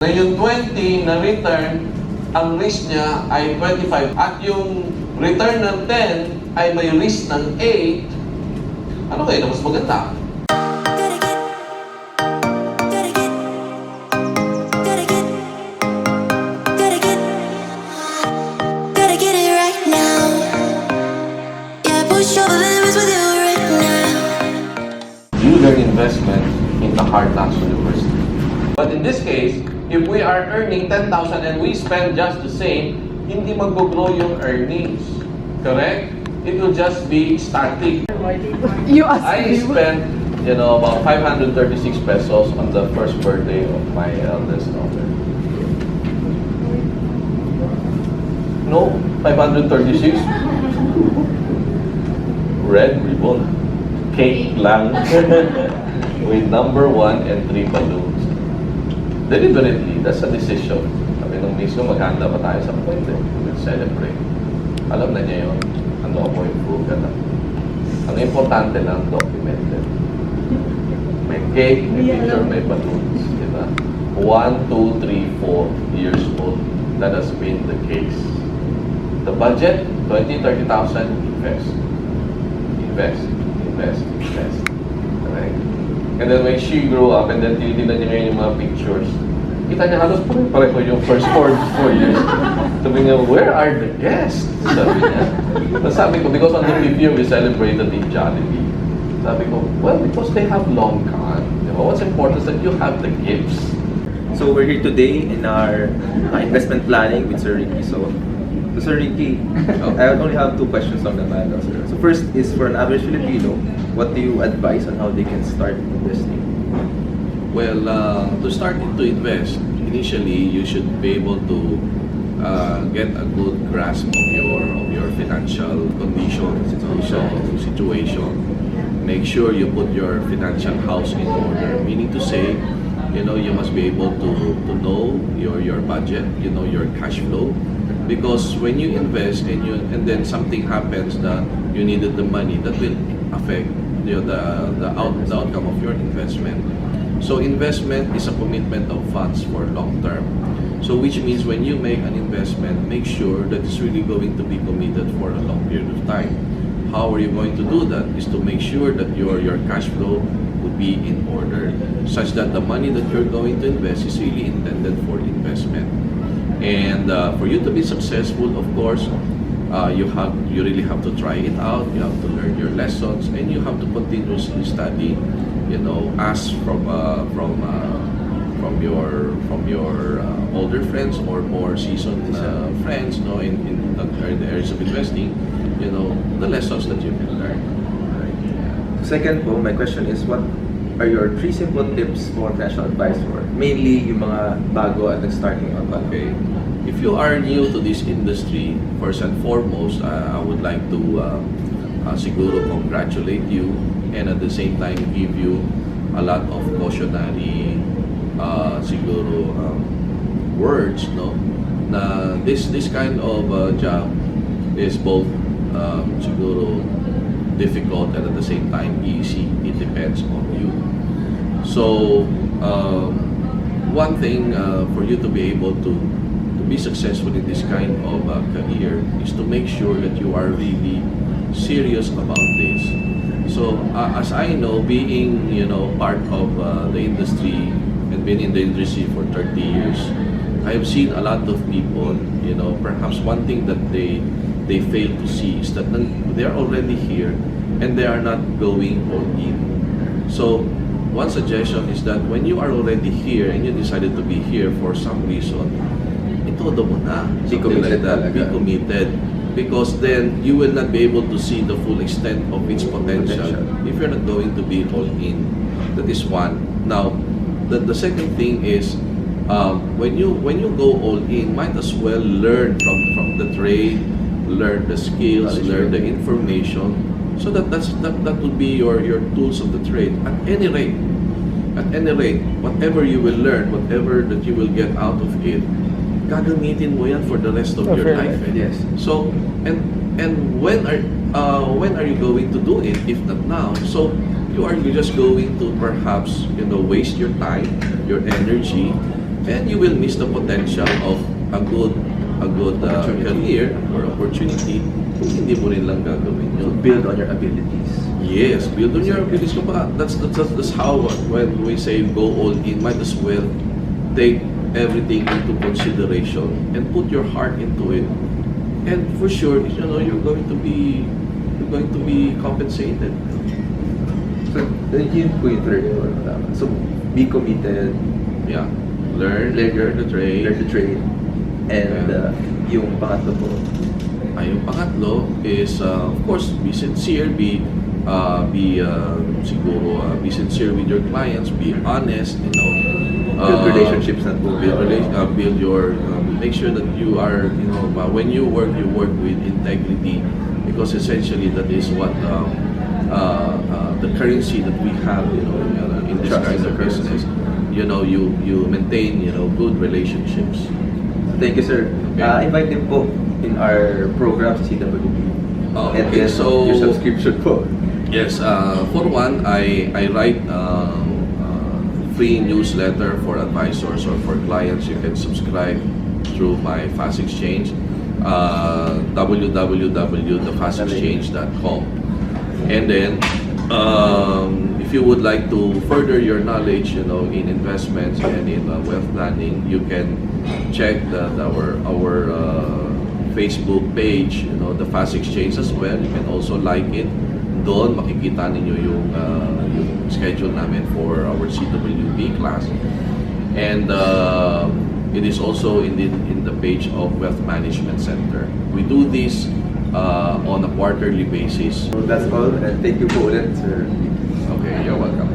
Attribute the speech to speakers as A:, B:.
A: Ngayon 20 na return, ang risk niya ay 25 at yung return ng 10 ay may risk ng 8, ano kaya na mas maganda? You learn investment in the hard knocks university. But in this case, if we are earning 10,000 and we spend just the same, hindi mag-grow yung earnings. Correct? It will just be static. I spent, about 536 pesos on the first birthday of my eldest daughter. No, 536. Red ribbon. Cake lang. With number 1 and 3 balloons. Deliberately, that's a decision. Sabi nung mismo, maghanda pa tayo sa pwede. We'll celebrate. Alam na niya yun. Ano mo yung fuga na. Ang importante lang, documented. May cake, may picture, may balloons. Diba? 1, 2, 3, 4 years old. That has been the case. The budget, 20,000, 30,000, invest. Invest. Invest. Invest. Correct? And then when she grew up, and then tinitignan niya ngayon yung mga pictures, kita niya halos pareho yung first 4 years. Sabi niya, where are the guests? Sabi niya. Sabi ko, because on the 5th year, we celebrated in Jollibee. Sabi ko, well, because they have long gone. What's important is that you have the gifts.
B: So we're here today in our investment planning with Sir Ricky. So Sir Ricky, I only have 2 questions on the matter, sir. So first is for an average Filipino, what do you advise on how they can start investing?
A: Well, to start to invest, initially you should be able to get a good grasp of your financial condition, situation. Make sure you put your financial house in order. Meaning to say, you must be able to know your budget, your cash flow. Because when you invest and then something happens that you needed the money, that will affect the outcome of your investment. So investment is a commitment of funds for long term. So which means when you make an investment, make sure that it's really going to be committed for a long period of time. How are you going to do that? Is to make sure that your cash flow would be in order, such that the money that you're going to invest is really intended for investment. And for you to be successful, of course, you really have to try it out. You have to learn your lessons, and you have to continuously study. Ask from your older friends or more seasoned friends, in the areas of investing. The lessons that you can learn.
B: Second po, my question is, what are your 3 simple tips for financial advice for mainly yung mga bago at starting out?
A: Okay. If you are new to this industry, first and foremost, I would like to siguro congratulate you, and at the same time give you a lot of cautionary siguro words, na this kind of job is both siguro difficult and at the same time easy. It depends on you. So one thing for you to be able to be successful in this kind of career is to make sure that you are really serious about this. So as I know, being part of the industry and been in the industry for 30 years, I have seen a lot of people, perhaps one thing that they fail to see is that they are already here and they are not going all in. So one suggestion is that when you are already here and you decided to be here for some reason, itodo mo na.
B: Be committed talaga.
A: Be committed. Because then you will not be able to see the full extent of its potential if you're not going to be all in. That is one. Now, the second thing is when you go all in, might as well learn from the trade, learn the skills, learn the information, so that would be your tools of the trade. At any rate, whatever you will learn, whatever that you will get out of it, gagamitin mo yan for the rest of your life.
B: Yes.
A: So, and when are you going to do it if not now? So you're just going to perhaps waste your time, your energy, and you will miss the potential of a good career or opportunity kung hindi mo rin lang gagawin
B: So
A: yun.
B: build on your abilities.
A: Yes, build on your abilities. Kumbaga, that's how when we say go all in, might as well take everything into consideration and put your heart into it. And for sure, you're going to be compensated.
B: So yun po yung third one. So be committed,
A: Yeah. Learn the trade.
B: learn to trade, and yung pangatlo po,
A: Yung pangatlo is of course be sincere, be sincere with your clients, be honest,
B: build relationships na po.
A: build your make sure that you are when you work with integrity, because essentially that is what the currency that we have in this
B: Trust
A: kind
B: is
A: of
B: the currency.
A: business. You maintain good relationships.
B: Thank you, sir.
A: Okay.
B: Invite din po in our program sa CWP. And
A: Okay,
B: then
A: so
B: your subscription po.
A: yes, for one, I write free newsletter for advisors or for clients. You can subscribe through my Fast Exchange, www.thefastexchange.com. And then, if you would like to further your knowledge, in investments and in wealth planning, you can check our Facebook page, the Fast Exchange as well. You can also like it. Doon makikita ninyo yung schedule namin for our CWP class. And it is also in the page of Wealth Management Center. We do this on a quarterly basis.
B: So that's all, and thank you po ulit, sir.
A: Okay, you're welcome.